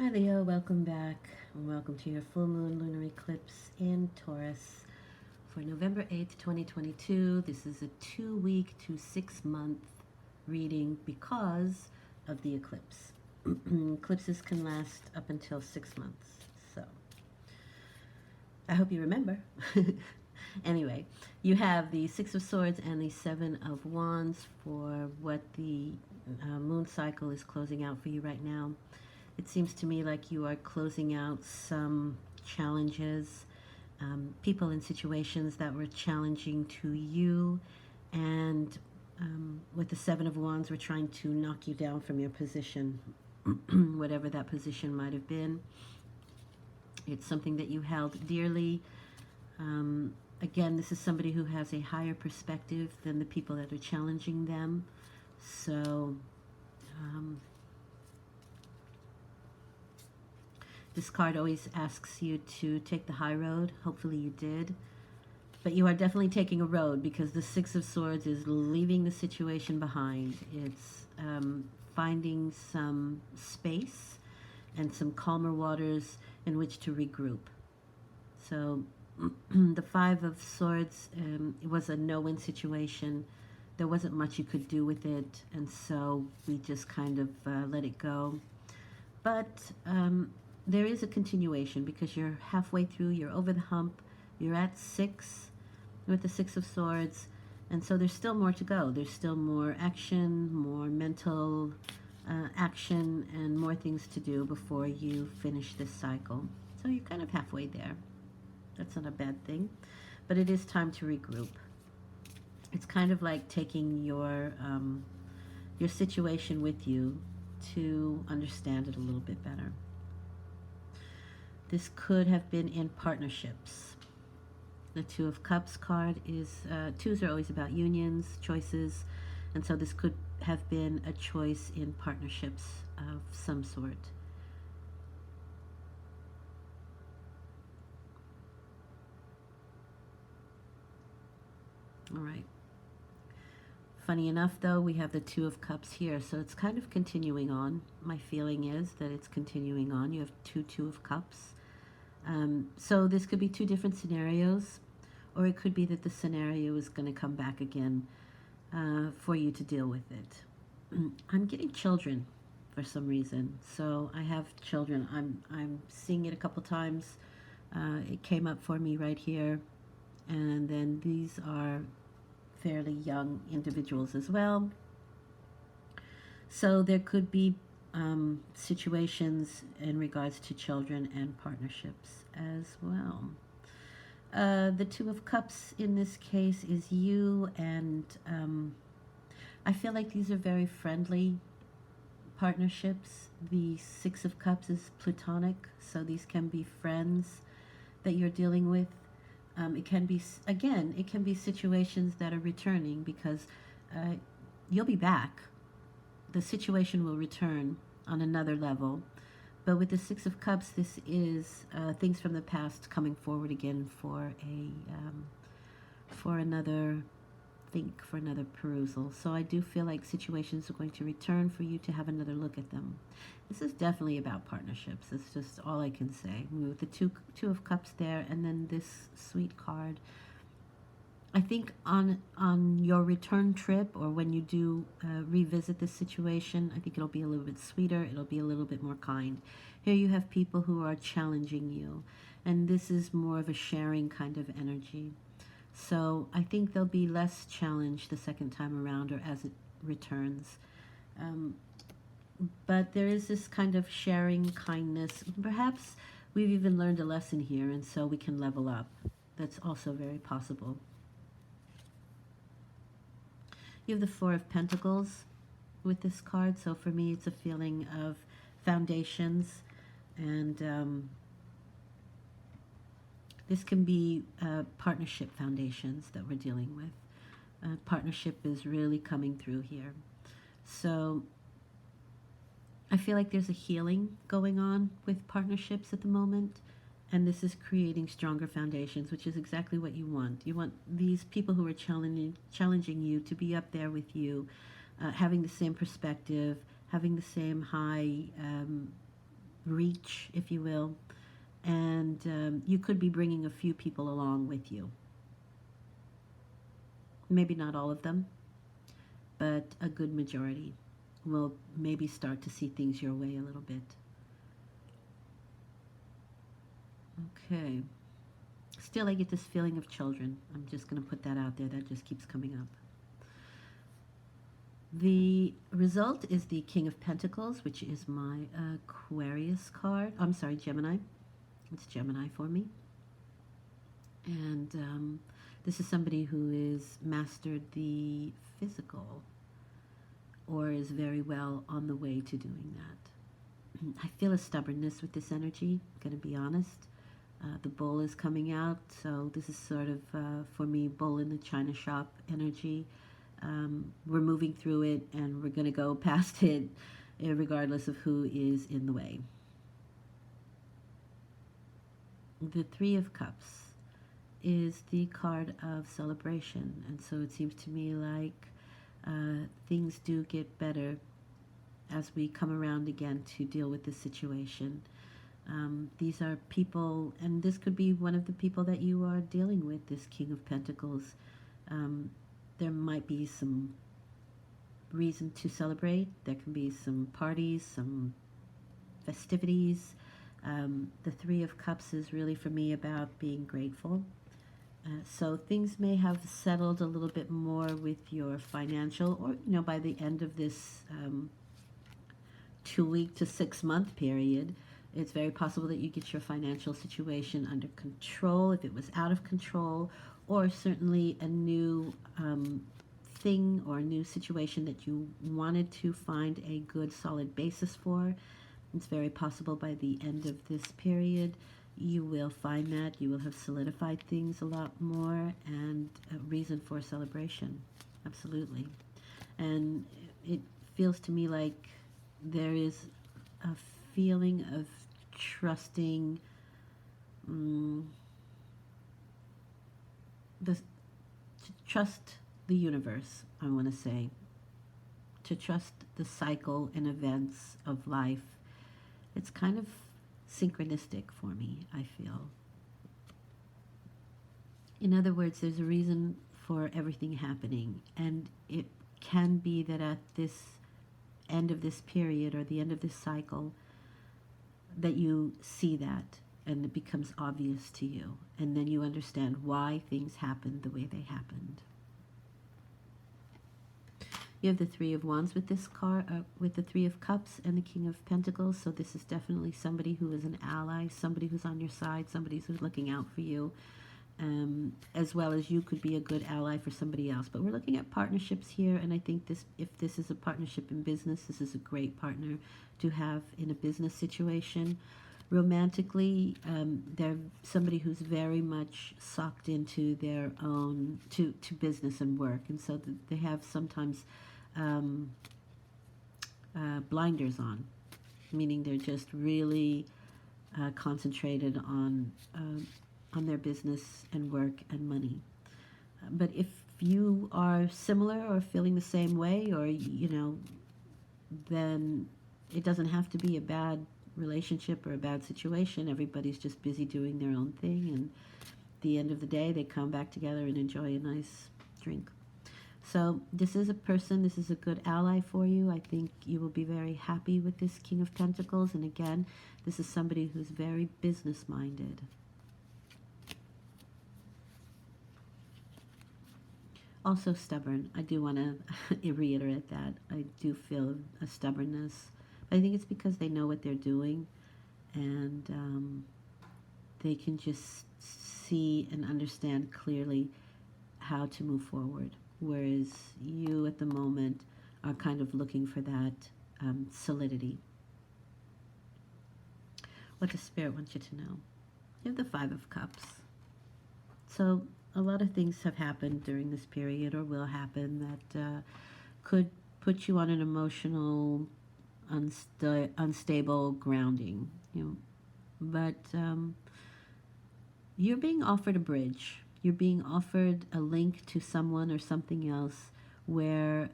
Hi Leo, welcome back. Welcome to your full moon lunar eclipse in Taurus for November 8th, 2022. This is a 2 week to 6 month reading because of the eclipse. Eclipses can last up until 6 months. So I hope you remember. Anyway, you have the Six of Swords and the Seven of Wands for what the moon cycle is closing out for you right now. It seems to me like you are closing out some challenges, people in situations that were challenging to you, and with the Seven of Wands, we're trying to knock you down from your position, whatever that position might have been. It's something that you held dearly. Again, this is somebody who has a higher perspective than the people that are challenging them. So, this card always asks you to take the high road. Hopefully you did. But you are definitely taking a road because the Six of Swords is leaving the situation behind. It's finding some space and some calmer waters in which to regroup. So the Five of Swords, it was a no-win situation. There wasn't much you could do with it, and so we just kind of let it go. But there is a continuation because you're halfway through, you're over the hump, you're at 6 with the Six of Swords, and so there's still more to go. There's still more action, more mental action, and more things to do before you finish this cycle. So you're kind of halfway there. That's not a bad thing, but it is time to regroup. It's kind of like taking your situation with you to understand it a little bit better. This could have been in partnerships. The Two of Cups card is, twos are always about unions, choices, and so this could have been a choice in partnerships of some sort. All right. Funny enough, though, we have the Two of Cups here, so it's kind of continuing on. My feeling is that it's continuing on. You have Two of Cups. So this could be two different scenarios, or it could be that the scenario is going to come back again for you to deal with it. I'm getting children for some reason, so I have children. I'm seeing it a couple times. It came up for me right here, and then these are fairly young individuals as well. So there could be situations in regards to children and partnerships as well. The Two of Cups in this case is you, and I feel like these are very friendly partnerships. The Six of Cups is platonic, so these can be friends that you're dealing with. It can be, again, it can be situations that are returning because you'll be back. The situation will return on another level. But with the Six of Cups, this is things from the past coming forward again for another for another perusal. So I do feel like situations are going to return for you to have another look at them. This is definitely about partnerships. That's just all I can say. With the two of Cups there, and then this sweet card. I think on your return trip, or when you do revisit this situation, I think it'll be a little bit sweeter. It'll be a little bit more kind. Here you have people who are challenging you, and this is more of a sharing kind of energy. So I think there'll be less challenge the second time around, or as it returns. But there is this kind of sharing, kindness. Perhaps we've even learned a lesson here, and so we can level up. That's also very possible. You have the Four of Pentacles with this card, so for me it's a feeling of foundations, and this can be partnership foundations that we're dealing with. Partnership is really coming through here. So I feel like there's a healing going on with partnerships at the moment, and this is creating stronger foundations, which is exactly what you want. You want these people who are challenging you to be up there with you, having the same perspective, having the same high reach, if you will, and you could be bringing a few people along with you. Maybe not all of them, but a good majority will maybe start to see things your way a little bit. Okay. Still, I get this feeling of children. I'm just going to put that out there. That just keeps coming up. The result is the King of Pentacles, which is my Aquarius card. I'm sorry, Gemini. It's Gemini for me. And this is somebody who is mastered the physical or is very well on the way to doing that. I feel a stubbornness with this energy, I'm going to be honest. The bull is coming out, so this is sort of, for me, bull in the china shop energy. We're moving through it, and we're going to go past it, regardless of who is in the way. The Three of Cups is the card of celebration, and so it seems to me like things do get better as we come around again to deal with this situation. These are people, and this could be one of the people that you are dealing with, this King of Pentacles. There might be some reason to celebrate. There can be some parties, some festivities. The Three of Cups is really for me about being grateful. So things may have settled a little bit more with your financial, or by the end of this 2-week to 6-month period, it's very possible that you get your financial situation under control if it was out of control, or certainly a new thing or a new situation that you wanted to find a good solid basis for. It's very possible by the end of this period you will find that you will have solidified things a lot more, and a reason for celebration. Absolutely. And it feels to me like there is a feeling of trusting to trust the universe, I want to say, to trust the cycle and events of life. It's kind of synchronistic for me, I feel. In other words, there's a reason for everything happening, and it can be that at this end of this period or the end of this cycle that you see that and it becomes obvious to you, and then you understand why things happened the way they happened. You have the Three of Wands with this card, with the Three of Cups and the King of Pentacles. So this is definitely somebody who is an ally, somebody who's on your side, somebody who's looking out for you, as well as you could be a good ally for somebody else. But we're looking at partnerships here, and I think if this is a partnership in business, this is a great partner to have in a business situation. Romantically, they're somebody who's very much sucked into their own, to business and work, and so they have sometimes blinders on, meaning they're just really concentrated on their business and work and money. But if you are similar or feeling the same way, or then it doesn't have to be a bad relationship or a bad situation. Everybody's just busy doing their own thing, and at the end of the day they come back together and enjoy a nice drink. So this is a person, this is a good ally for you. I think you will be very happy with this King of Pentacles, and again, this is somebody who's very business minded. Also stubborn. I do want to reiterate that. I do feel a stubbornness. I think it's because they know what they're doing, and they can just see and understand clearly how to move forward, whereas you at the moment are kind of looking for that solidity. What does Spirit want you to know? You have the Five of Cups. So a lot of things have happened during this period, or will happen, that could put you on an emotional unstable grounding, but you're being offered a bridge. You're being offered a link to someone or something else where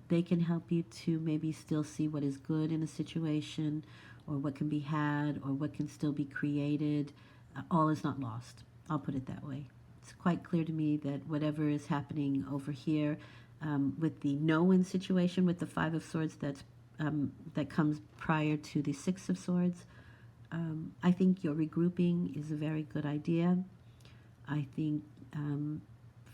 they can help you to maybe still see what is good in a situation, or what can be had, or what can still be created. All is not lost. I'll put it that way. It's quite clear to me that whatever is happening over here with the no-win situation with the Five of Swords that comes prior to the Six of Swords, I think your regrouping is a very good idea. I think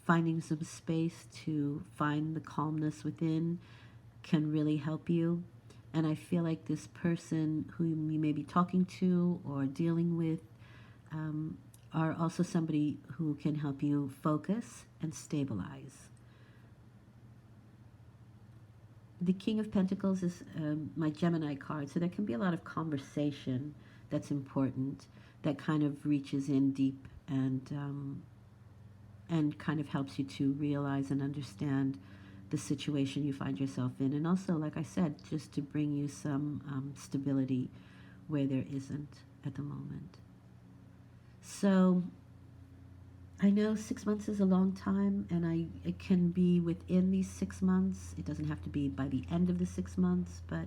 finding some space to find the calmness within can really help you. And I feel like this person whom you may be talking to or dealing with are also somebody who can help you focus and stabilize. The King of Pentacles is my Gemini card, so there can be a lot of conversation that's important, that kind of reaches in deep and kind of helps you to realize and understand the situation you find yourself in. And also, like I said, just to bring you some stability where there isn't at the moment. So I know 6 months is a long time, and it can be within these 6 months. It doesn't have to be by the end of the 6 months, but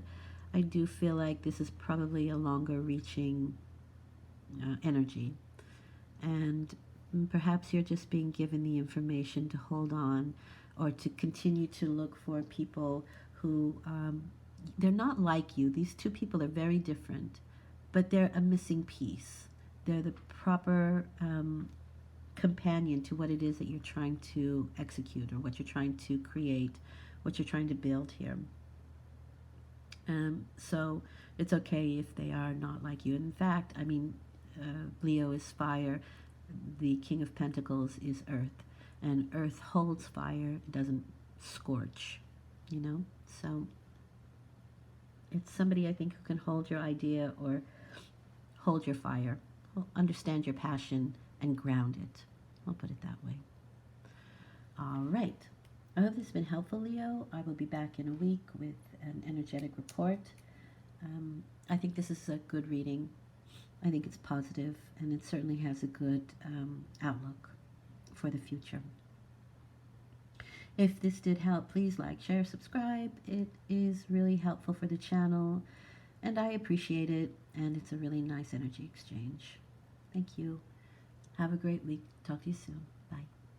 I do feel like this is probably a longer reaching energy. And perhaps you're just being given the information to hold on, or to continue to look for people who, they're not like you. These two people are very different, but they're a missing piece. They're the proper companion to what it is that you're trying to execute, or what you're trying to create, what you're trying to build here. So it's okay if they are not like you. In fact, I mean, Leo is fire. The King of Pentacles is earth. And earth holds fire, it doesn't scorch, you know? So it's somebody, I think, who can hold your idea or hold your fire, understand your passion, and ground it. I'll put it that way. All right. I hope this has been helpful, Leo. I will be back in a week with an energetic report. I think this is a good reading. I think it's positive, and it certainly has a good outlook for the future. If this did help, please like, share, subscribe. It is really helpful for the channel, and I appreciate it, and it's a really nice energy exchange. Thank you. Have a great week. Talk to you soon.